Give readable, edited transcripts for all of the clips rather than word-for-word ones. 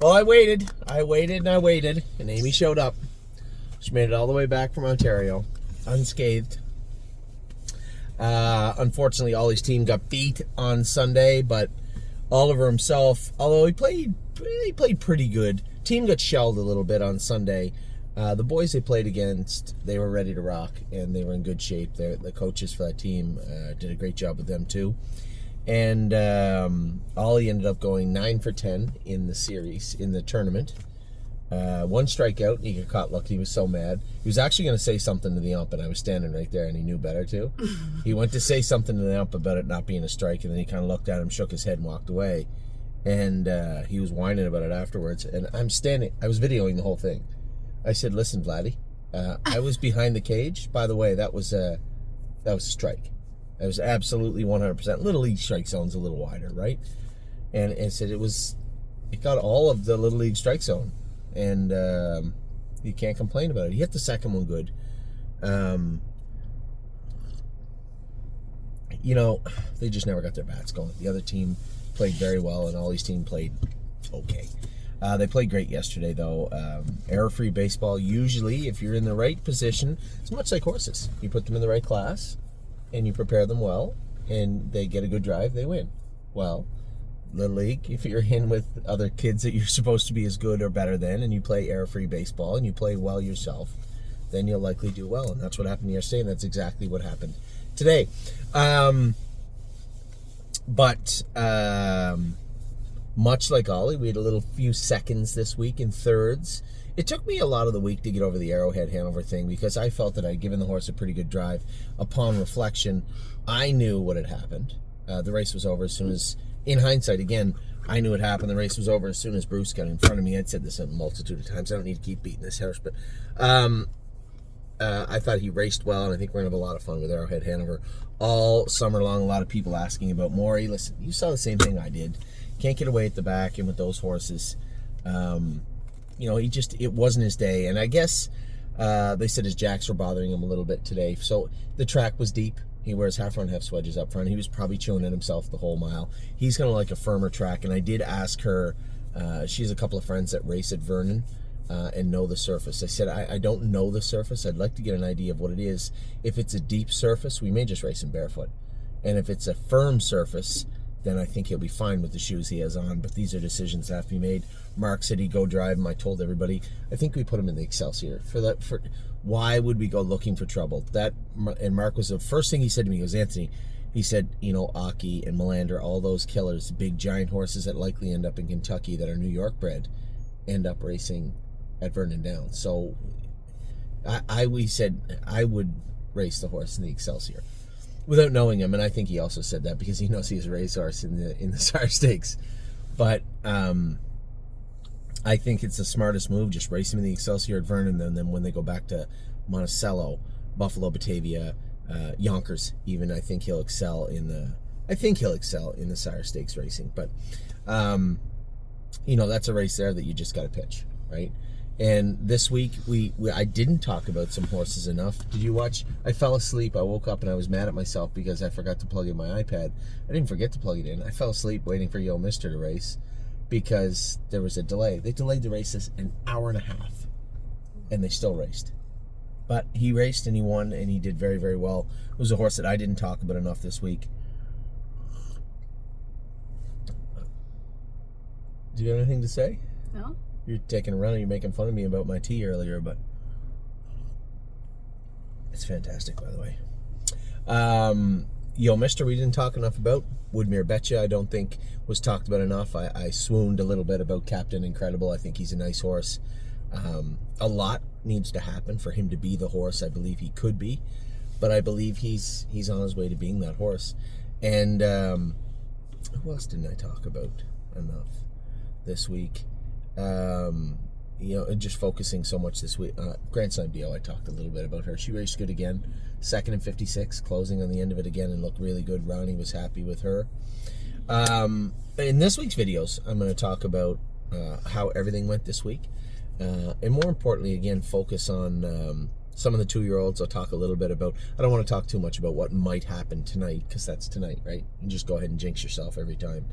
Well, I waited, and Amy showed up. She made it all the way back from Ontario, unscathed. Unfortunately, Ollie's team got beat on Sunday, but Oliver himself, although he played pretty good. Team got shelled a little bit on Sunday. The boys they played against, they were ready to rock, and they were in good shape. The coaches for that team did a great job with them too. And Ollie ended up going 9 for 10 in the series, in the tournament. One strikeout, and he got caught lucky. He was so mad. He was actually going to say something to the ump, and I was standing right there, and he knew better too. He went to say something to the ump about it not being a strike, and then he kind of looked at him, shook his head, and walked away. And he was whining about it afterwards. And I was videoing the whole thing. I said, "Listen, Vladdy, I was behind the cage. By the way, that was a strike. That was absolutely 100%. Little League strike zone's a little wider, right?" And I said it got all of the Little League strike zone. And you can't complain about it. He hit the second one good. They just never got their bats going. The other team played very well, and Ollie's team played okay. They played great yesterday, though. Error-free baseball, usually, if you're in the right position, it's much like horses. You put them in the right class, and you prepare them well, and they get a good drive, they win. Well, Little League, if you're in with other kids that you're supposed to be as good or better than, and you play error-free baseball, and you play well yourself, then you'll likely do well. And that's what happened yesterday, and that's exactly what happened today. Much like Ollie, we had a few seconds this week in thirds. It took me a lot of the week to get over the Arrowhead Hanover thing because I felt that I'd given the horse a pretty good drive. Upon reflection, I knew what had happened. The race was over as soon as, in hindsight, again, I knew it happened. The race was over as soon as Bruce got in front of me. I'd said this a multitude of times. I don't need to keep beating this horse, but I thought he raced well, and I think we're going to have a lot of fun with Arrowhead Hanover all summer long. A lot of people asking about Maury. Listen, you saw the same thing I did. Can't get away at the back and with those horses. It wasn't his day. And I guess they said his jacks were bothering him a little bit today. So the track was deep. He wears half front, half wedges up front. He was probably chewing at himself the whole mile. He's going to like a firmer track. And I did ask her, she has a couple of friends that race at Vernon and know the surface. I said, I don't know the surface. I'd like to get an idea of what it is. If it's a deep surface, we may just race him barefoot. And if it's a firm surface, then I think he'll be fine with the shoes he has on. But these are decisions that have to be made. Mark said he'd go drive him. I told everybody, I think we put him in the Excelsior. Why would we go looking for trouble? And Mark was the first thing he said to me. He goes, Anthony, he said, Aki and Melander, all those killers, big giant horses that likely end up in Kentucky that are New York bred, end up racing at Vernon Downs. So we said I would race the horse in the Excelsior. Without knowing him, and I think he also said that because he knows he's a racehorse in the Sire Stakes. But I think it's the smartest move, just race him in the Excelsior at Vernon, and then when they go back to Monticello, Buffalo, Batavia, Yonkers, even, I think he'll excel in the Sire Stakes racing. But that's a race there that you just got to pitch, right? And this week, I didn't talk about some horses enough. Did you watch? I fell asleep. I woke up and I was mad at myself because I forgot to plug in my iPad. I didn't forget to plug it in. I fell asleep waiting for Yo Mister to race because there was a delay. They delayed the races an hour and a half, and they still raced. But he raced and he won, and he did very, very well. It was a horse that I didn't talk about enough this week. Do you have anything to say? No. You're taking a run and you're making fun of me about my tea earlier, but it's fantastic, by the way. Yo Mister, we didn't talk enough about. Woodmere Betcha, I don't think was talked about enough. I swooned a little bit about Captain Incredible. I think he's a nice horse. A lot needs to happen for him to be the horse I believe he could be, but I believe he's on his way to being that horse. And who else didn't I talk about enough this week? Just focusing so much this week. Grand Slam Dio, I talked a little bit about her. She raced good again. 2nd and 56, closing on the end of it again and looked really good. Ronnie was happy with her. In this week's videos, I'm going to talk about how everything went this week. And more importantly, again, focus on some of the 2-year-olds. I'll talk a little bit about, I don't want to talk too much about what might happen tonight, because that's tonight, right? You just go ahead and jinx yourself every time.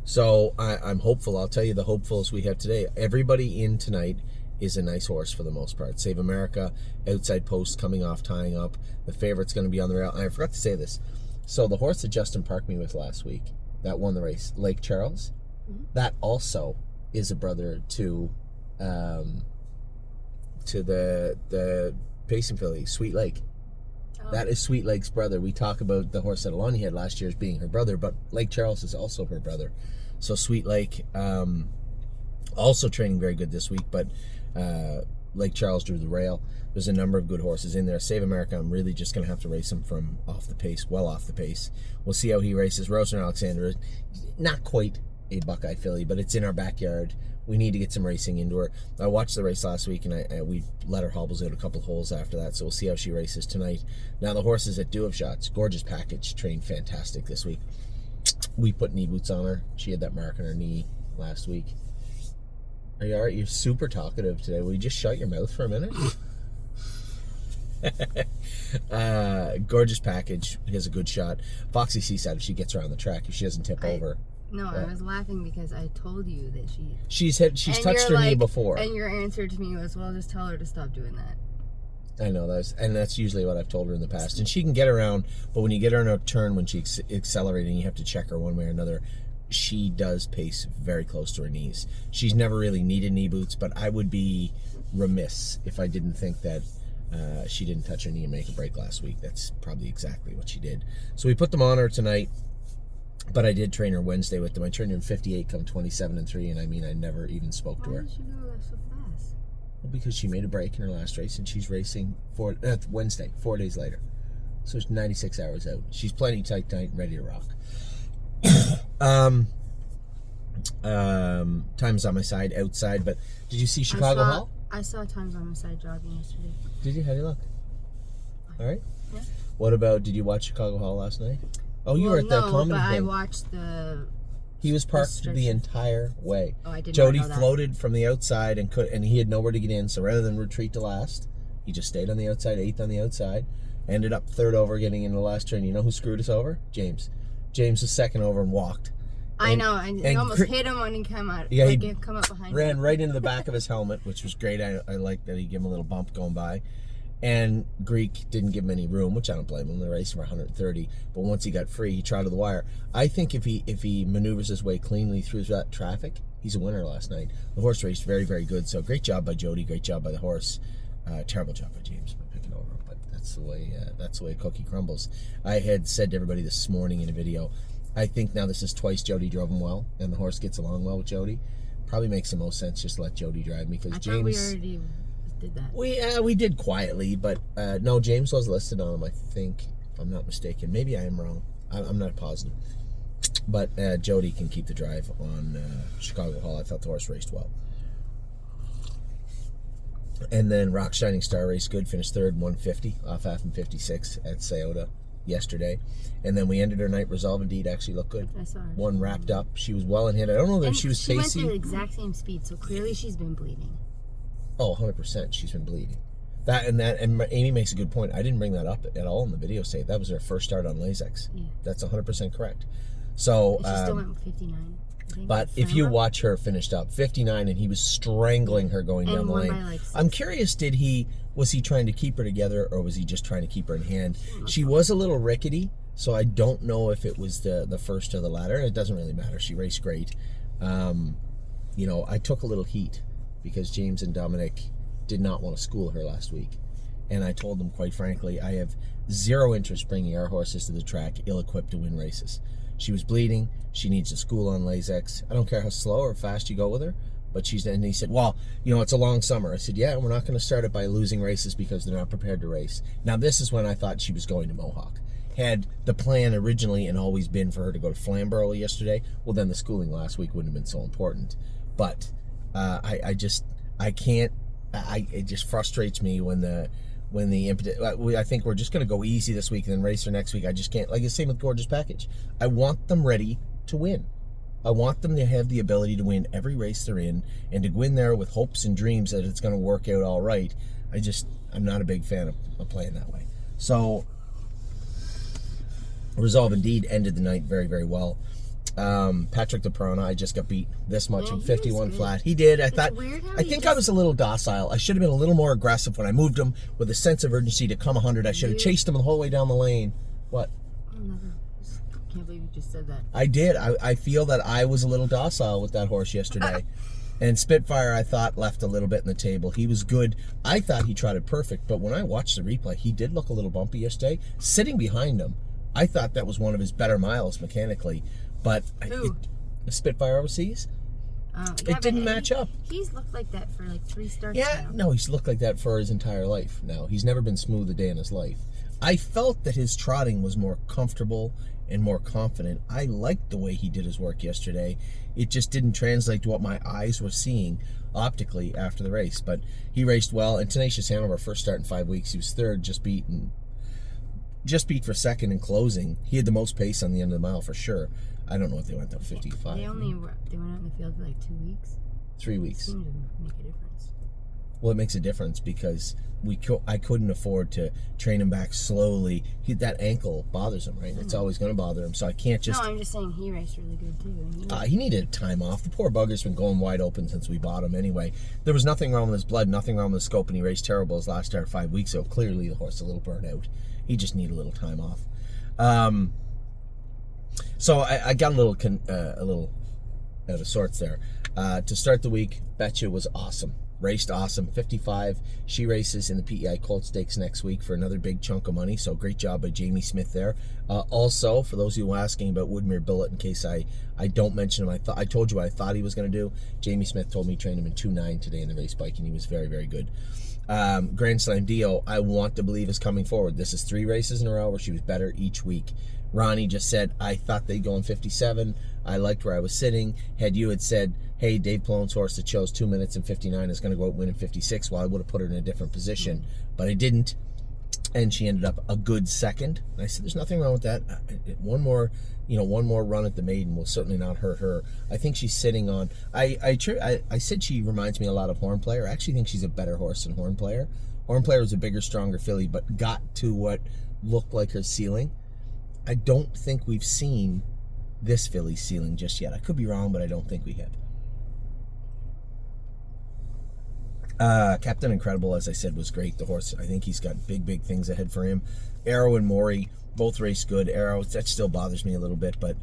So I'm hopeful. I'll tell you the hopefuls we have today. Everybody in tonight is a nice horse for the most part. Save America, outside post coming off, tying up. The favorite's going to be on the rail. And I forgot to say this. So the horse that Justin parked me with last week, that won the race, Lake Charles, that also is a brother to the Payson filly, Sweet Lake. That is Sweet Lake's brother. We talk about the horse that Alani had last year as being her brother, but Lake Charles is also her brother. So Sweet Lake, also training very good this week, but Lake Charles drew the rail. There's a number of good horses in there. Save America, I'm really just going to have to race him from off the pace, well off the pace. We'll see how he races. Rosemary Alexander, not quite a Buckeye filly, but it's in our backyard. We need to get some racing into her. I watched the race last week, and we let her hobbles out a couple of holes after that, so we'll see how she races tonight. Now, the horses that do have shots, Gorgeous Package trained fantastic this week. We put knee boots on her. She had that mark on her knee last week. Are you all right? You're super talkative today. Will you just shut your mouth for a minute? Gorgeous Package has a good shot. Foxy Seaside, if she gets around the track, if she doesn't tip over. No, I was laughing because I told you that she's touched her knee before. And your answer to me was, well, just tell her to stop doing that. I know, that's usually what I've told her in the past. And she can get around, but when you get her in a turn when she's accelerating, you have to check her one way or another. She does pace very close to her knees. She's never really needed knee boots, but I would be remiss if I didn't think that she didn't touch her knee and make a break last week. That's probably exactly what she did. So we put them on her tonight. But I did train her Wednesday with them. I trained her in 58, come 27-3, and I mean, I never even spoke to her. Why did she go so fast? Well, because she made a break in her last race, and she's racing Wednesday, 4 days later. So it's 96 hours out. She's plenty tight, and ready to rock. Time's on my side, outside, but did you see Chicago Hall? I saw Time's on my side jogging yesterday. Did you? How do you look? All right. Yeah. What about, did you watch Chicago Hall last night? Oh, you were at the comedy thing. I watched the... He was parked the entire way. Oh, I didn't Jody know that. floated from the outside and he had nowhere to get in. So rather than retreat to last, he just stayed on the outside, 8th on the outside, ended up 3rd over, getting into the last turn. You know who screwed us over? James. James was 2nd over and walked. I know. I almost hit him when he came out. Yeah, he come up behind ran him. right into the back of his helmet, which was great. I liked that he gave him a little bump going by. And Greek didn't give him any room, which I don't blame him. The race for 130, but once he got free, he trotted the wire. I think if he maneuvers his way cleanly through that traffic, he's a winner last night. The horse raced very, very good. So great job by Jody, great job by the horse. Terrible job by James by picking over, but that's the way a cookie crumbles. I had said to everybody this morning in a video, I think now this is twice Jody drove him well, and the horse gets along well with Jody. Probably makes the most sense just to let Jody drive me because James. I thought we already did that. We did quietly, but no, James was listed on him, I think, if I'm not mistaken. Maybe I am wrong. I'm not positive. But Jody can keep the drive on Chicago Hall. I thought the horse raced well. And then Rock Shining Star raced good, finished 3rd, 150, off half and 56 at Scioto yesterday. And then we ended her night. Resolve Indeed actually looked good. I saw her. One wrapped up. She was well in hand. I don't know if she was pacey. She went the exact same speed, so clearly she's been bleeding. Oh, 100%. She's been bleeding. And Amy makes a good point. I didn't bring that up at all in the video state. That was her first start on Lasix. Yeah. That's 100% correct. So, she still went 59. But if you watch her finished up 59, and he was strangling her going down the lane. I'm curious, was he trying to keep her together, or was he just trying to keep her in hand? She was a little rickety, so I don't know if it was the first or the latter. It doesn't really matter. She raced great. I took a little heat because James and Dominic did not want to school her last week. And I told them, quite frankly, I have zero interest bringing our horses to the track ill-equipped to win races. She was bleeding. She needs a school on Lasix. I don't care how slow or fast you go with her, but and he said, well, it's a long summer. I said, yeah, we're not going to start it by losing races because they're not prepared to race. Now, this is when I thought she was going to Mohawk. Had the plan originally and always been for her to go to Flamborough yesterday, well, then the schooling last week wouldn't have been so important. But it just frustrates me when the impetus. I think we're just going to go easy this week and then race her next week. I just can't. Like the same with Gorgeous Package. I want them ready to win. I want them to have the ability to win every race they're in and to go in there with hopes and dreams that it's going to work out all right. I'm not a big fan of playing that way. So Resolve Indeed ended the night very, very well. Patrick the Piranha, I just got beat this much Yeah, in he 51 was flat. He did. It's weird how I he think just- I was a little docile. I should have been a little more aggressive when I moved him with a sense of urgency to come 100. I should have chased him the whole way down the lane. What? Oh, never. I can't believe you just said that. I did. I feel that I was a little docile with that horse yesterday. And Spitfire, I thought, left a little bit in the table. He was good. I thought he trotted perfect, but when I watched the replay, he did look a little bumpy yesterday. Sitting behind him, I thought that was one of his better miles mechanically. But Who? Spitfire overseas? Yeah, It didn't match up. He's looked like that for like 3 starts Yeah, now. no, he's looked like that for his entire life now. He's never been smooth a day in his life. I felt that his trotting was more comfortable and more confident. I liked the way he did his work yesterday. It just didn't translate to what my eyes were seeing optically after the race. But he raced well. And Tenacious Hanover, first start in 5 weeks, he was third, just beat for second in closing. He had the most pace on the end of the mile for sure. I don't know what they went to 55. They went out in the field for like 2 weeks. 3 weeks. Seemed to make a difference. Well, it makes a difference because I couldn't afford to train him back slowly. That ankle bothers him, right? It's always going to bother him, so I can't just... No, I'm just saying he raced really good too. And he needed time off. The poor bugger's been going wide open since we bought him anyway. There was nothing wrong with his blood, nothing wrong with his scope, and he raced terrible his last start 5 weeks ago. Clearly, the horse is a little burnt out. He just needed a little time off. So I got a little out of sorts there. To start the week, Betcha was awesome. Raced awesome. 55. She races in the PEI Colt Stakes next week for another big chunk of money. So great job by Jamie Smith there. Also, for those of you who are asking about Woodmere Billet, in case I don't mention him, I told you what I thought he was going to do. Jamie Smith told me he trained him in 2.9 today in the race bike, and he was very, very good. Grand Slam Dio, I want to believe, is coming forward. This is 3 races in a row where she was better each week. Ronnie just said, I thought they'd go in 57. I liked where I was sitting. Had you had said, hey, Dave Palone's horse that chose 2 minutes and 59 is going to go out and win in 56, well, I would have put her in a different position. But I didn't. And she ended up a good second. And I said, there's nothing wrong with that. One more run at the maiden will certainly not hurt her. I think she's sitting on... I said she reminds me a lot of Horn Player. I actually think she's a better horse than Horn Player. Horn Player was a bigger, stronger filly, but got to what looked like her ceiling. I don't think we've seen this filly's ceiling just yet. I could be wrong, but I don't think we have. Captain Incredible, as I said, was great. The horse, I think he's got big, big things ahead for him. Arrow and Maury both raced good. Arrow, that still bothers me a little bit, but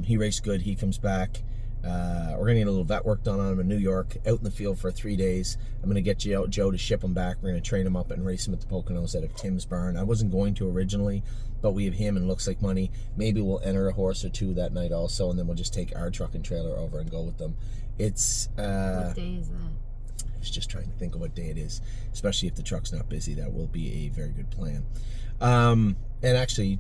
he raced good. He comes back. We're going to get a little vet work done on him in New York, out in the field for 3 days. I'm going to get Joe to ship him back. We're going to train him up and race him at the Poconos out of Tim's barn. I wasn't going to originally, but we have him and Looks Like Money. Maybe we'll enter a horse or two that night also, and then we'll just take our truck and trailer over and go with them. It's... what day is that? I was just trying to think of what day it is, especially if the truck's not busy. That will be a very good plan. And actually,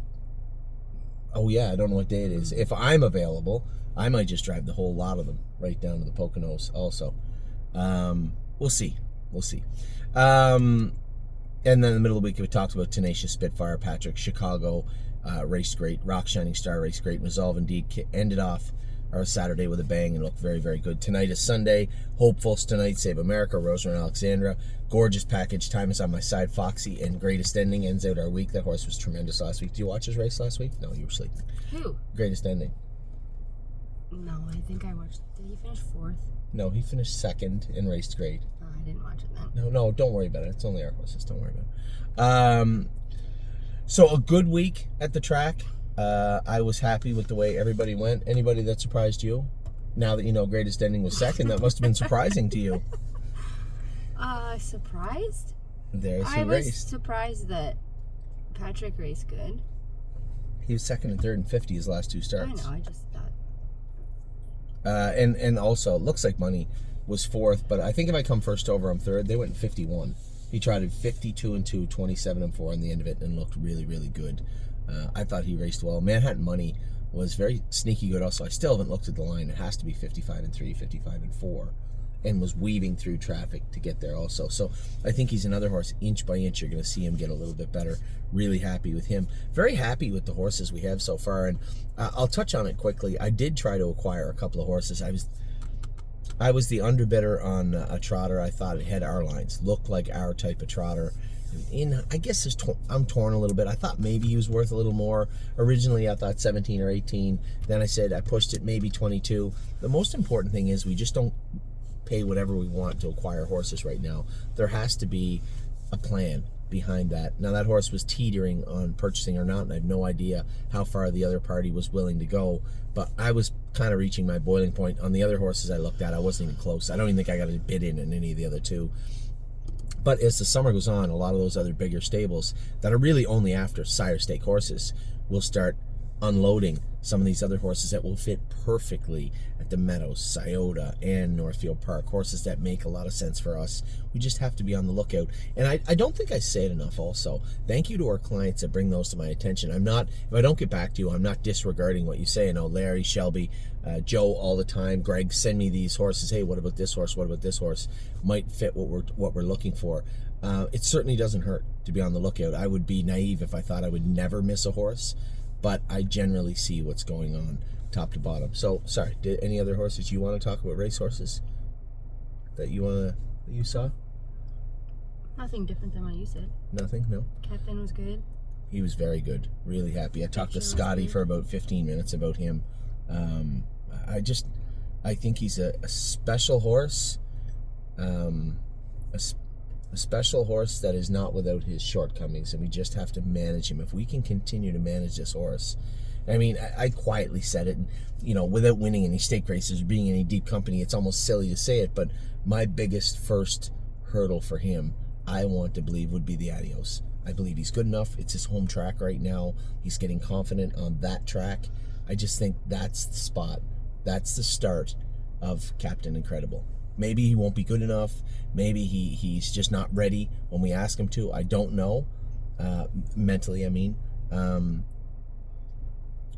oh yeah, I don't know what day it is. If I'm available, I might just drive the whole lot of them right down to the Poconos also. We'll see. And then in the middle of the week, we talked about Tenacious Spitfire, Patrick, Chicago, raced great. Rock Shining Star raced great. Resolve Indeed ended off our Saturday with a bang and looked very, very good. Tonight is Sunday. Hopefuls tonight. Save America, Roser and Alexandra. Gorgeous package. Time is on my side. Foxy and Greatest Ending ends out our week. That horse was tremendous last week. Did you watch his race last week? No, you were sleeping. Who? Greatest Ending. No, I think I watched. Did he finish 4th? No, he finished 2nd and raced great. Oh, I didn't watch it then. No, don't worry about it. It's only our horses. Don't worry about it. So a good week at the track. I was happy with the way everybody went. Anybody that surprised you? Now that you know Greatest Ending was 2nd, that must have been surprising to you. Surprised? There's who I was raced. surprised that Patrick raced good. He was 2nd and 3rd and 50 his last 2 starts. I know, I just thought. And also, Looks Like Money was 4th, but I think if I come first over, I'm 3rd. They went in 51. He tried 52 and 2, 27 and 4 on the end of it, and looked really, really good. I thought he raced well. Manhattan Money was very sneaky good also. I still haven't looked at the line. It has to be 55 and 3, 55 and 4, and was weaving through traffic to get there also. So I think he's another horse, inch by inch, you're going to see him get a little bit better. Really happy with him. Very happy with the horses we have so far, and I'll touch on it quickly. I did try to acquire a couple of horses. I was the underbidder on a trotter. I thought it had our lines, looked like our type of trotter, I guess I'm torn a little bit. I thought maybe he was worth a little more. Originally, I thought 17 or 18. Then I said I pushed it maybe 22. The most important thing is we just don't pay whatever we want to acquire horses right now. There has to be a plan behind that. Now, that horse was teetering on purchasing or not, and I have no idea how far the other party was willing to go, but I was kind of reaching my boiling point. On the other horses I looked at, I wasn't even close. I don't even think I got a bid in any of the other two. But as the summer goes on, a lot of those other bigger stables that are really only after sire stake horses will start unloading some of these other horses that will fit perfectly at the Meadows, Scioto, and Northfield Park. Horses that make a lot of sense for us. We just have to be on the lookout. And I don't think I say it enough also. Thank you to our clients that bring those to my attention. If I don't get back to you, I'm not disregarding what you say. I know Larry, Shelby, Joe all the time. Greg, send me these horses. Hey, what about this horse? What about this horse? Might fit what we're looking for. It certainly doesn't hurt to be on the lookout. I would be naive if I thought I would never miss a horse, but I generally see what's going on top to bottom. So, sorry, did any other horses you want to talk about? Race horses that you saw? Nothing different than what you said. Nothing? No? Captain was good. He was very good. Really happy. I talked to Scotty for about 15 minutes about him. I think he's a special horse. A special horse that is not without his shortcomings, and we just have to manage him. If we can continue to manage this horse, I mean, I quietly said it, without winning any stake races or being any deep company, it's almost silly to say it, but my biggest first hurdle for him, I want to believe, would be the Adios. I believe he's good enough. It's his home track right now. He's getting confident on that track. I just think that's the spot. That's the start of Captain Incredible. Maybe he won't be good enough. Maybe he's just not ready when we ask him to. I don't know. Mentally, I mean.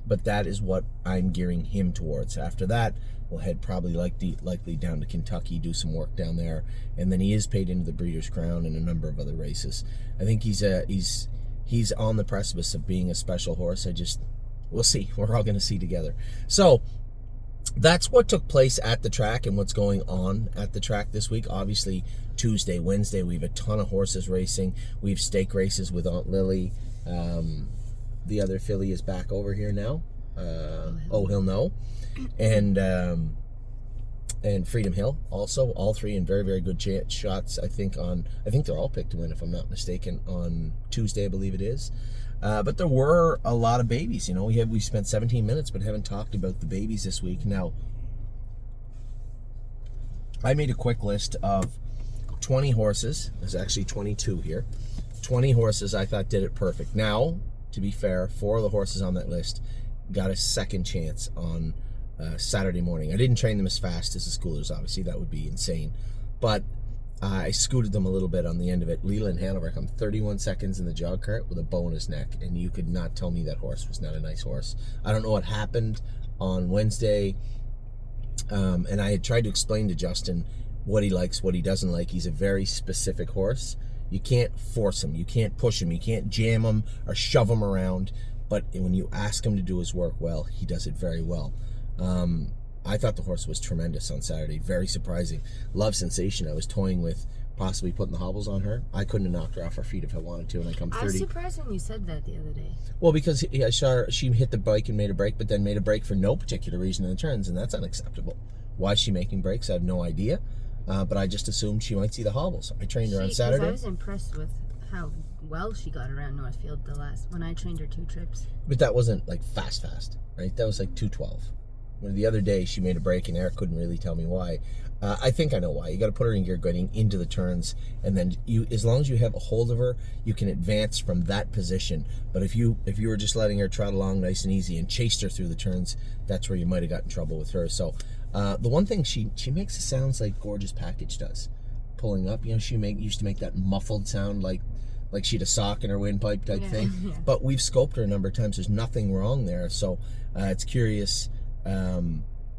But that is what I'm gearing him towards. After that, we'll head probably likely down to Kentucky, do some work down there. And then he is paid into the Breeders' Crown and a number of other races. I think he's on the precipice of being a special horse. We'll see. We're all going to see together. So, that's what took place at the track and what's going on at the track this week. Obviously, Tuesday, Wednesday, we have a ton of horses racing. We have stake races with Aunt Lily. The other filly is back over here now. He'll know. And Freedom Hill also. All three in very, very good shots. I think they're all picked to win, if I'm not mistaken, on Tuesday, I believe it is. But there were a lot of babies. We spent 17 minutes but haven't talked about the babies this week. Now, I made a quick list of 20 horses. There's actually 22 here. 20 horses I thought did it perfect. Now, to be fair, 4 of the horses on that list got a second chance on Saturday morning. I didn't train them as fast as the schoolers, obviously. That would be insane. But I scooted them a little bit on the end of it. Leland Hanover come 31 seconds in the jog cart with a bow in his neck, and you could not tell me that horse was not a nice horse. I don't know what happened on Wednesday, and I had tried to explain to Justin what he likes, what he doesn't like. He's a very specific horse. You can't force him. You can't push him. You can't jam him or shove him around. But when you ask him to do his work well, he does it very well. I thought the horse was tremendous on Saturday. Very surprising. Love Sensation. I was toying with possibly putting the hobbles on her. I couldn't have knocked her off her feet if I wanted to, and I come 30. I was surprised when you said that the other day. Well, because I saw her, she hit the bike and made a break, but then made a break for no particular reason in the turns, and that's unacceptable. Why is she making breaks? I have no idea. But I just assumed she might see the hobbles. I trained her on Saturday. I was impressed with how well she got around Northfield when I trained her 2 trips. But that wasn't like fast, right? That was like 2:12. The other day she made a break and Eric couldn't really tell me why. I think I know why. You got to put her in gear getting into the turns, and then as long as you have a hold of her, you can advance from that position. But if you were just letting her trot along nice and easy and chased her through the turns, that's where you might have got in trouble with her. So the one thing she makes it sounds like Gorgeous Package does, pulling up. She used to make that muffled sound like she had a sock in her windpipe type thing. Yeah. But we've scoped her a number of times. There's nothing wrong there. So it's curious.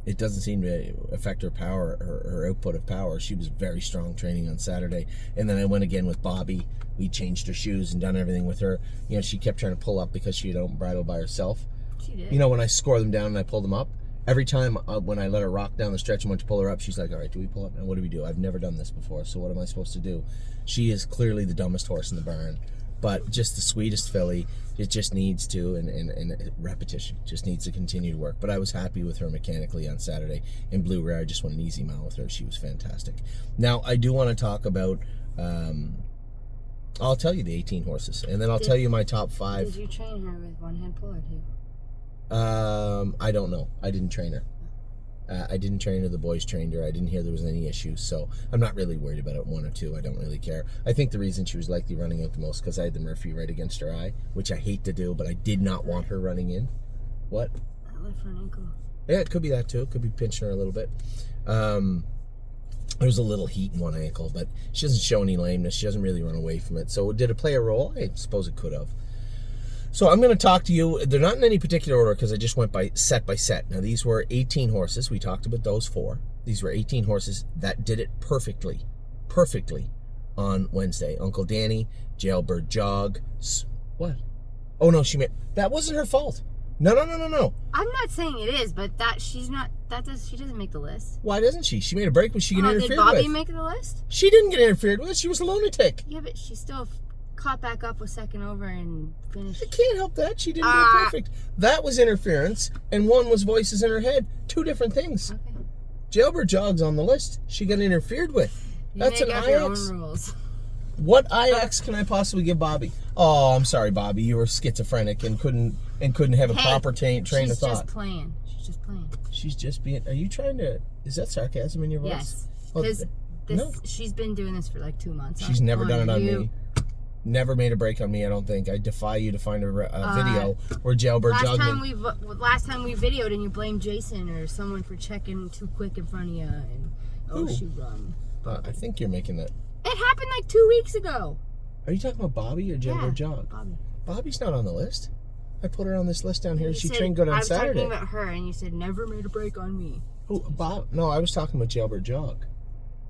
It doesn't seem to affect her power, her output of power. She was very strong training on Saturday. And then I went again with Bobby. We changed her shoes and done everything with her. She kept trying to pull up because she had open bridle by herself. She did. When I score them down and I pull them up, Every time when I let her rock down the stretch and went to pull her up, she's like, all right, do we pull up? And what do we do? I've never done this before, so what am I supposed to do? She is clearly the dumbest horse in the barn, but just the sweetest filly. It just needs to, and repetition, just needs to continue to work. But I was happy with her mechanically on Saturday. In Blue Rare, I just went an easy mile with her. She was fantastic. Now, I do want to talk about, I'll tell you the 18 horses, and then I'll tell you my top 5. Did you train her with one head pull or two? I don't know. I didn't train her. I didn't train her. The boys trained her. I didn't hear there was any issues, so I'm not really worried about it. 1 or 2, I don't really care. I think the reason she was likely running out the most because I had the Murphy right against her eye, which I hate to do, but I did not want her running in. What? That left front ankle. Yeah, it could be that too. It could be pinching her a little bit. There was a little heat in one ankle, but she doesn't show any lameness. She doesn't really run away from it. So did it play a role? I suppose it could have. So I'm going to talk to you. They're not in any particular order because I just went by set. Now, these were 18 horses. We talked about those 4. These were 18 horses that did it perfectly on Wednesday. Uncle Danny, Jailbird Jog. What? Oh, no, that wasn't her fault. No. I'm not saying it is, but she doesn't make the list. Why doesn't she? She made a break when she got interfered with. Did Bobby make the list? She didn't get interfered with. She was a lunatic. Yeah, but she still caught back up with second over and finished. I can't help that. She didn't do it perfect. That was interference, and one was voices in her head. 2 different things. Okay. Jailbird Jog's on the list. She got interfered with. That's an IX. Your own rules. What IX can I possibly give Bobby? Oh, I'm sorry, Bobby. You were schizophrenic and couldn't have a proper train of thought. She's just playing. She's just being. Are you trying to? Is that sarcasm in your voice? Yes. Because she's been doing this for like 2 months. She's never done it on me. Never made a break on me, I don't think. I defy you to find a video where Jailbird Jog. Last time we videoed and you blamed Jason or someone for checking too quick in front of you and she run. I think you're making that. It happened like 2 weeks ago. Are you talking about Bobby or Jailbird Jog? Bobby. Bobby's not on the list. I put her on this list down here. She trained good on Saturday. I was talking about her and you said never made a break on me. Who? Bob? No, I was talking about Jailbird Jog.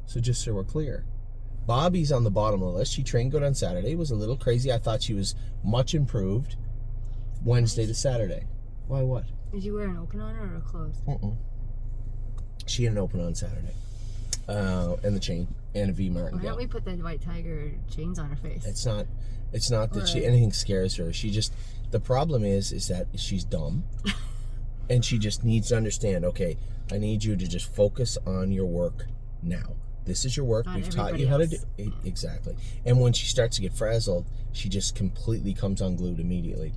So just so we're clear. Bobby's on the bottom of the list. She trained good on Saturday. It was a little crazy. I thought she was much improved Wednesday to Saturday. Why, what? Did you wear an open on her or a closed? She had an open on Saturday. And the chain. And a V-Martin. Why don't we put the White Tiger chains on her face? It's not that anything scares her. The problem is that she's dumb. And she just needs to understand, okay, I need you to just focus on your work now. This is your work. We've taught you how to do it. Exactly. And when she starts to get frazzled, she just completely comes unglued immediately.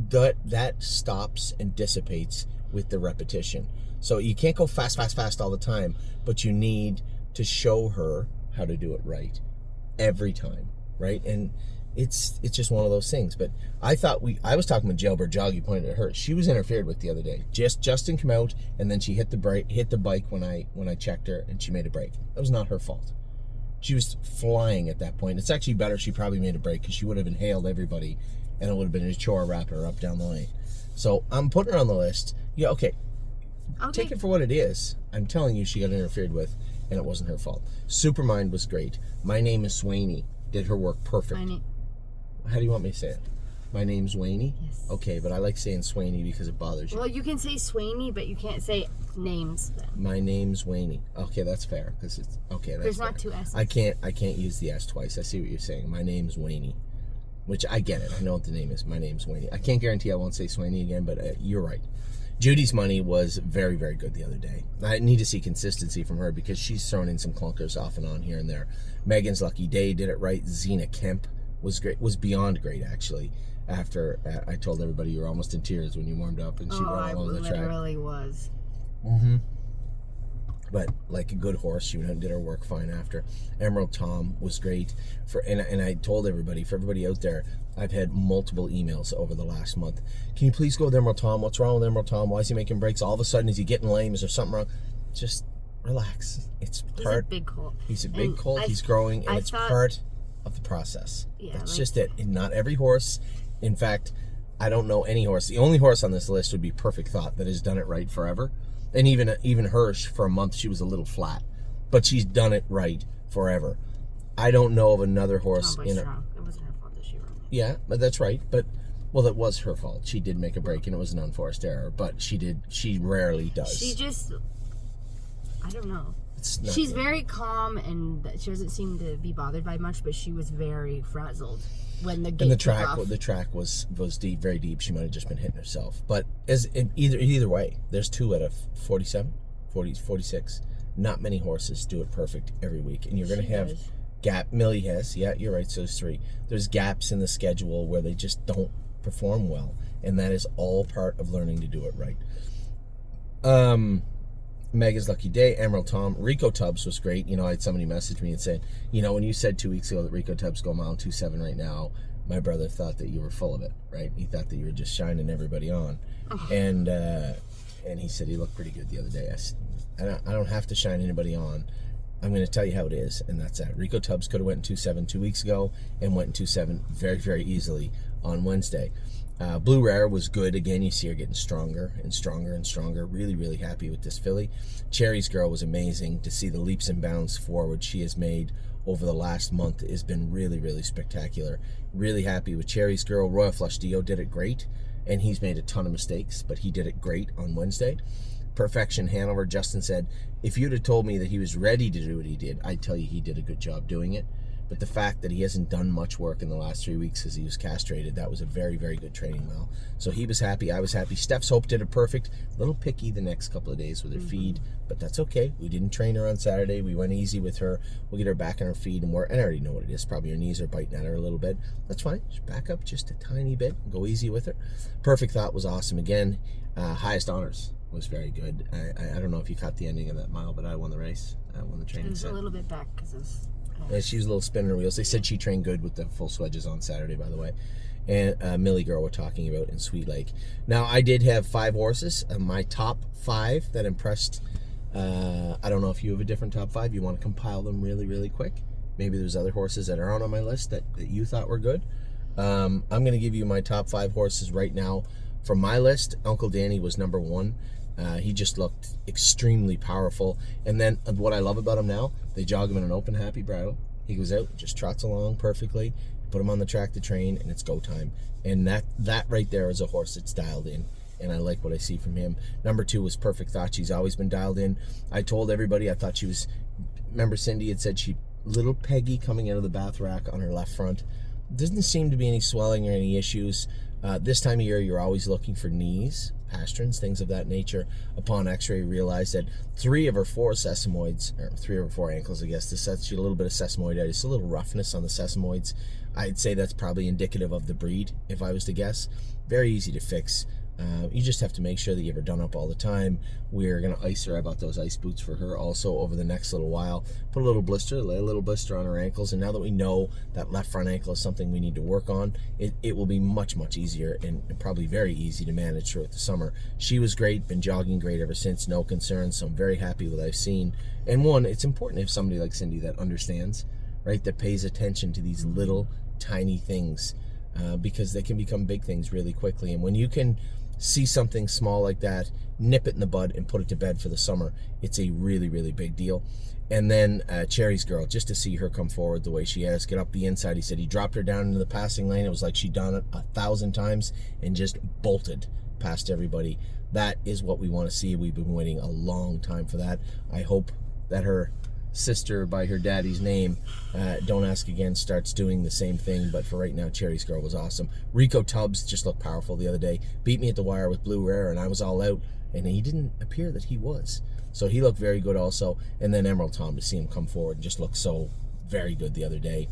That stops and dissipates with the repetition. So you can't go fast all the time, but you need to show her how to do it right every time, right? And it's just one of those things. But I was talking with Jailbird Jog. You pointed at her. She was interfered with the other day. Justin came out, and then she hit the bike when I checked her, and she made a break. That was not her fault. She was flying at that point. It's actually better she probably made a break because she would have inhaled everybody, and it would have been a chore wrapping her up down the lane. So I'm putting her on the list. Yeah, okay. Take it for what it is. I'm telling you, she got interfered with, and it wasn't her fault. Supermind was great. My Name is Swaney did her work perfect. How do you want me to say it? My name's Swaney? Yes. Okay, but I like saying Swaney because it bothers you. Well, you can say Swaney, but you can't say names then. My name's Swaney. Okay, that's fair. Because it's okay. That's There's fair. not 2 S's. I can't use the S twice. I see what you're saying. My name's Swaney. Which I get it. I know what the name is. My name's Swaney. I can't guarantee I won't say Swaney again, but you're right. Judy's Money was very, very good the other day. I need to see consistency from her because she's thrown in some clunkers off and on here and there. Megan's Lucky Day did it right. Zena Kemp was great. Was beyond great, actually. After I told everybody you were almost in tears when you warmed up and she ran along the track. I literally was. But like a good horse, she went and did her work fine after. Emerald Tom was great. And I told everybody, for everybody out there, I've had multiple emails over the last month. Can you please go with Emerald Tom? What's wrong with Emerald Tom? Why is he making breaks? All of a sudden, is he getting lame? Is there something wrong? Just relax. He's a big colt. He's a big colt. He's growing, and it's part of the process. Yeah, that's just it. And not every horse. In fact, I don't know any horse. The only horse on this list would be Perfect Thought that has done it right forever. And even Hirsch, for a month, she was a little flat. But she's done it right forever. I don't know of another horse It wasn't her fault that she ran. Yeah, but that's right. But Well, that was her fault. She did make a break, and it was an unforced error. But she rarely does. She just, I don't know. She's very calm, and she doesn't seem to be bothered by much. But she was very frazzled when the gate the track was deep, very deep. She might have just been hitting herself. But either way, there's 2 out of 47, 46. Not many horses do it perfect every week, and you're going to have Millie has. Yeah, you're right. So there's 3. There's gaps in the schedule where they just don't perform well, and that is all part of learning to do it right. Mega's lucky day, Emerald Tom, Rico Tubbs was great. I had somebody message me and said, when you said 2 weeks ago that Rico Tubbs go mile 2.7 right now, my brother thought that you were full of it, right? He thought that you were just shining everybody on. And he said he looked pretty good the other day. I don't have to shine anybody on. I'm going to tell you how it is, and that's that. Rico Tubbs could have went in 2.7 2 weeks ago and went in 2.7 very, very easily on Wednesday. Blue Rare was good. Again, you see her getting stronger and stronger and stronger. Really, really happy with this filly. Cherry's Girl was amazing. To see the leaps and bounds forward she has made over the last month has been really, really spectacular. Really happy with Cherry's Girl. Royal Flush Dio did it great, and he's made a ton of mistakes, but he did it great on Wednesday. Perfection Hanover, Justin said, if you'd have told me that he was ready to do what he did, I'd tell you he did a good job doing it. But the fact that he hasn't done much work in the last 3 weeks as he was castrated, that was a very, very good training mile. So he was happy, I was happy. Steph's Hope did it perfect. A little picky the next couple of days with her feed, but that's okay. We didn't train her on Saturday. We went easy with her. We'll get her back on her feed, and I already know what it is. Probably her knees are biting at her a little bit. That's fine. Just back up just a tiny bit and go easy with her. Perfect Thought was awesome again. Highest Honors was very good. I don't know if you caught the ending of that mile, but I won the race. I won the training set. It was a little bit back because it was... Yeah, she was a little spinning her wheels. They said she trained good with the full swedges on Saturday, by the way. And Millie Girl we're talking about in Sweet Lake. Now, I did have 5 horses. My top 5 that impressed. I don't know if you have a different top 5. You want to compile them really, really quick. Maybe there's other horses that aren't on my list that you thought were good. I'm going to give you my top 5 horses right now. From my list, Uncle Danny was number 1. He just looked extremely powerful. And then what I love about him now, they jog him in an open, happy bridle. He goes out, just trots along perfectly. Put him on the track to train, and it's go time. And that right there is a horse that's dialed in. And I like what I see from him. Number 2 was Perfect Thought. She's always been dialed in. I told everybody I thought she was... Remember Cindy had said little Peggy coming out of the bath rack on her left front. Doesn't seem to be any swelling or any issues. This time of year, you're always looking for knees, pasterns, things of that nature. Upon x-ray, realized that 3 of her 4 sesamoids, or 3 of her 4 ankles, I guess, this sets you a little bit of sesamoiditis, a little roughness on the sesamoids. I'd say that's probably indicative of the breed, if I was to guess. Very easy to fix. You just have to make sure that you have her done up all the time. We're going to ice her. I bought those ice boots for her also over the next little while. Put a little blister, lay a little blister on her ankles, and now that we know that left front ankle is something we need to work on, it will be much, much easier and probably very easy to manage throughout the summer. She was great, been jogging great ever since, no concerns, so I'm very happy with what I've seen. And one, it's important to have somebody like Cindy that understands, right, that pays attention to these little tiny things because they can become big things really quickly. And when you can see something small like that, nip it in the bud and put it to bed for the summer, it's a really, really big deal. And then Cherry's Girl, just to see her come forward the way she has, get up the inside. He said he dropped her down into the passing lane. It was like she'd done it 1,000 times and just bolted past everybody. That is what we want to see. We've been waiting a long time for that. I hope that her sister by her daddy's name, Don't Ask Again, starts doing the same thing. But for right now, Cherry's Girl was awesome. Rico Tubbs just looked powerful the other day. Beat me at the wire with Blue Rare, and I was all out, and he didn't appear that he was. So he looked very good also. And then Emerald Tom, to see him come forward and just look so very good the other day.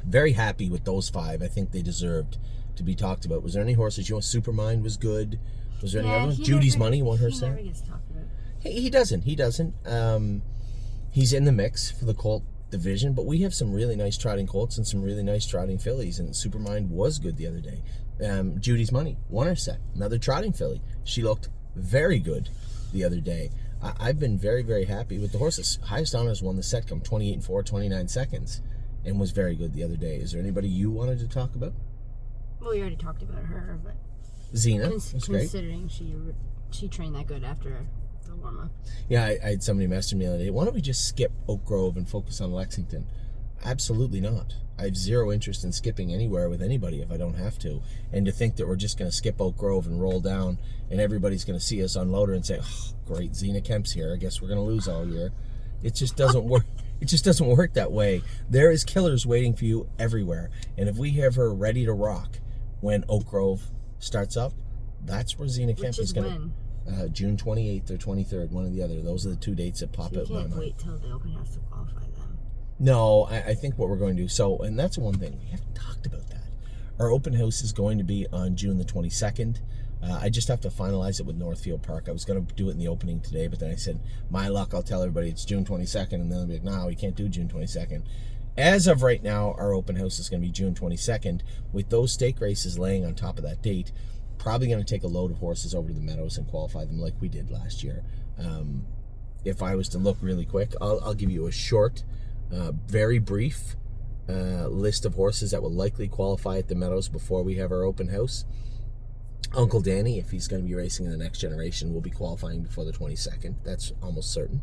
Very happy with those 5. I think they deserved to be talked about. Was there any horses you want? Supermind was good. Was there any other ones? Judy's Money won her set. He never gets talked about. He doesn't. He's in the mix for the colt division, but we have some really nice trotting colts and some really nice trotting fillies, and Supermind was good the other day. Judy's Money won her set, another trotting filly. She looked very good the other day. I've been very, very happy with the horses. Highest Honors won the set, come 28-4, 29 seconds, and was very good the other day. Is there anybody you wanted to talk about? Well, we already talked about her, but Xena was great. Considering she trained that good after the warm-up. Yeah, I had somebody message me the other day, why don't we just skip Oak Grove and focus on Lexington? Absolutely not. I have zero interest in skipping anywhere with anybody if I don't have to. And to think that we're just going to skip Oak Grove and roll down and everybody's going to see us unload her and say, oh, great, Zena Kemp's here. I guess we're going to lose all year. It just doesn't work. It just doesn't work that way. There is killers waiting for you everywhere. And if we have her ready to rock when Oak Grove starts up, that's where Zena Kemp is going to... June 28th or 23rd, one or the other. Those are the two dates that pop out in my mind. You can't wait till the open house to qualify them. No, I think what we're going to do, so, and that's one thing, we haven't talked about that. Our open house is going to be on June the 22nd. I just have to finalize it with Northfield Park. I was going to do it in the opening today, but then I said, my luck, I'll tell everybody it's June 22nd, and then they'll be like, no, we can't do June 22nd. As of right now, our open house is going to be June 22nd, with those stake races laying on top of that date. Probably going to take a load of horses over to the Meadows and qualify them like we did last year. If I was to look really quick, I'll give you a short, very brief list of horses that will likely qualify at the Meadows before we have our open house. Uncle Danny, if he's going to be racing in the next generation, will be qualifying before the 22nd. That's almost certain.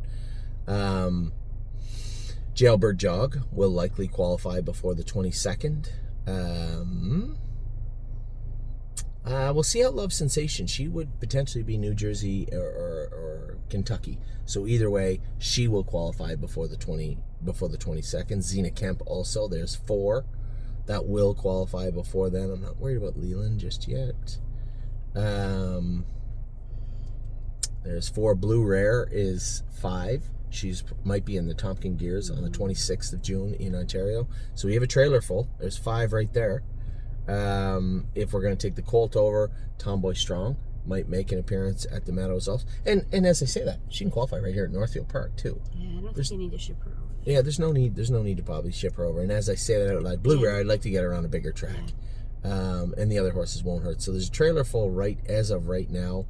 Jailbird Jog will likely qualify before the 22nd. We'll see how Love Sensation. She would potentially be New Jersey or Kentucky. So either way, she will qualify before the 22nd. Zena Kemp also. There's 4 that will qualify before then. I'm not worried about Leland just yet. There's 4. Blue Rare is 5. She's might be in the Tompkin Gears on the 26th of June in Ontario. So we have a trailer full. There's 5 right there. If we're going to take the Colt over, Tomboy Strong might make an appearance at the Meadows also. And as I say that, she can qualify right here at Northfield Park too. Yeah, I don't think you need to ship her over there. Yeah, there's no need to probably ship her over. And as I say that out loud, Blue Rare, I'd like to get her on a bigger track. Yeah. And the other horses won't hurt. So there's a trailer full as of right now.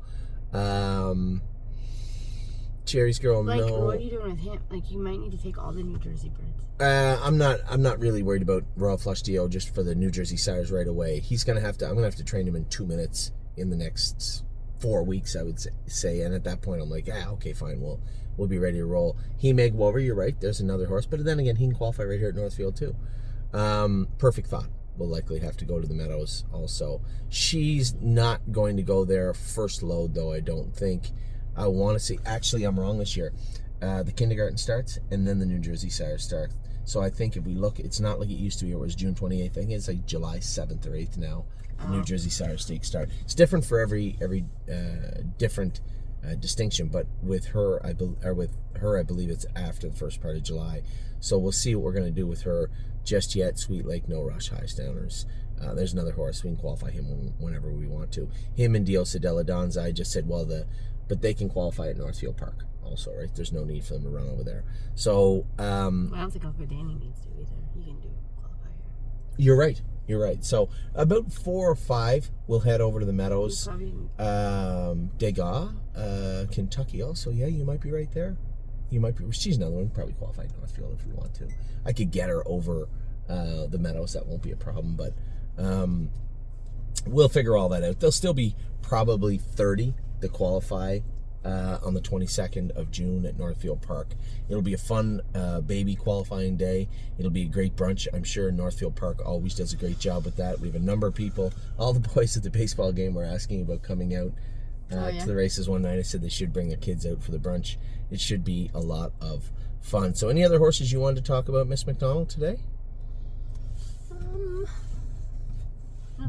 Cherry's Girl, like, no. What are you doing with him? Like, you might need to take all the New Jersey birds. I'm not really worried about Royal Flush Dio just for the New Jersey sires right away. I'm gonna have to train him in 2 minutes in the next 4 weeks, I would say. And at that point, I'm like, okay, fine, we'll be ready to roll. He Meg Wover, you're right. There's another horse, but then again, he can qualify right here at Northfield too. Perfect Thought will likely have to go to the Meadows also. She's not going to go there first load though. I don't think. I want to see. Actually, I'm wrong this year. The kindergarten starts, and then the New Jersey sires start. So I think if we look, it's not like it used to be. It was June 28th. I think it's like July 7th or 8th now. The New Jersey sires stakes start. It's different for every different distinction, but with her, I believe it's after the first part of July. So we'll see what we're going to do with her. Just yet, Sweet Lake, no rush, high downers. There's another horse. We can qualify him whenever we want to. Him and Diosa Della Donza. I just said, but they can qualify at Northfield Park also, right? There's no need for them to run over there. So, I don't think Uncle Danny needs to either. He can qualify You're here. right. So, about 4 or 5 will head over to the Meadows. Degas, Kentucky also. Yeah, you might be right there. She's another one. Probably qualify at Northfield if we want to. I could get her over the Meadows. That won't be a problem, but we'll figure all that out. There'll still be probably 30 to qualify on the 22nd of June at Northfield Park. It'll be a fun baby qualifying day. It'll be a great brunch. I'm sure Northfield Park always does a great job with that. We have a number of people. All the boys at the baseball game were asking about coming out to the races one night. I said they should bring their kids out for the brunch. It should be a lot of fun. So any other horses you wanted to talk about, Miss McDonald, today?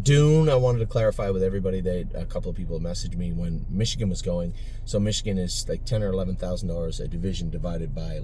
Dune, I wanted to clarify with everybody that a couple of people messaged me when Michigan was going. So Michigan is like $10,000 or $11,000 a division divided by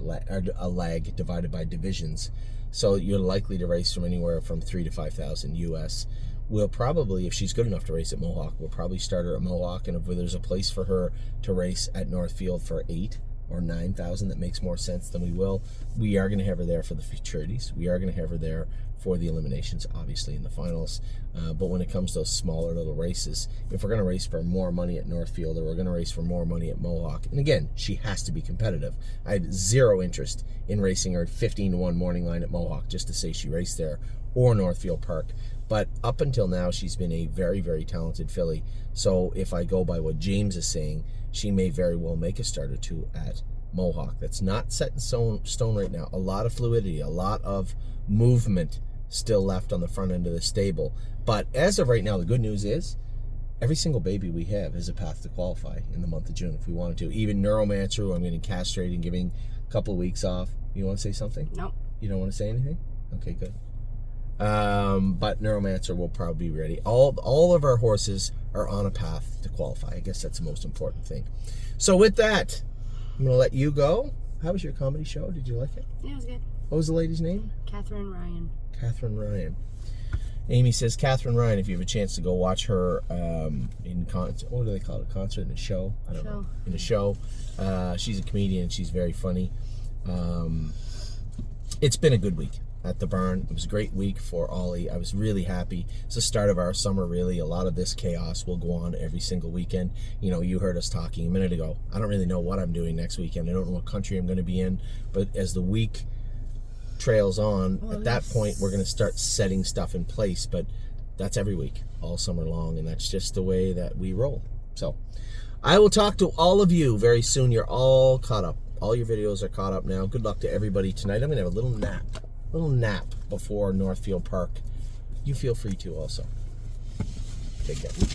a lag divided by divisions. So you're likely to race from anywhere from $3,000 to $5,000 US. We'll probably, if she's good enough to race at Mohawk, we'll probably start her at Mohawk, and if there's a place for her to race at Northfield for $8,000 or $9,000 that makes more sense, then we will. We are going to have her there for the futurities. We are going to have her there for the eliminations, obviously, in the finals. But when it comes to those smaller little races, if we're going to race for more money at Northfield or we're going to race for more money at Mohawk, and again, she has to be competitive. I have zero interest in racing her at 15-1 morning line at Mohawk just to say she raced there, or Northfield Park. But up until now, she's been a very, very talented filly. So if I go by what James is saying, she may very well make a start or two at Mohawk. That's not set in stone right now. A lot of fluidity, a lot of movement still left on the front end of the stable. But as of right now, the good news is every single baby we have is a path to qualify in the month of June if we wanted to. Even Neuromancer, who I'm getting castrated and giving a couple of weeks off. You want to say something? No. You don't want to say anything? Okay, good. But Neuromancer will probably be ready. All of our horses are on a path to qualify. I guess that's the most important thing. So with that, I'm going to let you go. How was your comedy show? Did you like it? Yeah, it was good. What was the lady's name? Catherine Ryan. Catherine Ryan. Amy says, Catherine Ryan, if you have a chance to go watch her in concert, what do they call it? A concert? In a show? I don't know. In a show. She's a comedian. She's very funny. It's been a good week at the barn. It was a great week for Ollie. I was really happy. It's the start of our summer, really. A lot of this chaos will go on every single weekend. You know, you heard us talking a minute ago. I don't really know what I'm doing next weekend. I don't know what country I'm going to be in. But as the week trails on, at that point, we're going to start setting stuff in place. But that's every week, all summer long. And that's just the way that we roll. So I will talk to all of you very soon. You're all caught up. All your videos are caught up now. Good luck to everybody tonight. I'm going to have a little nap before Northfield Park. You feel free to also. Take care.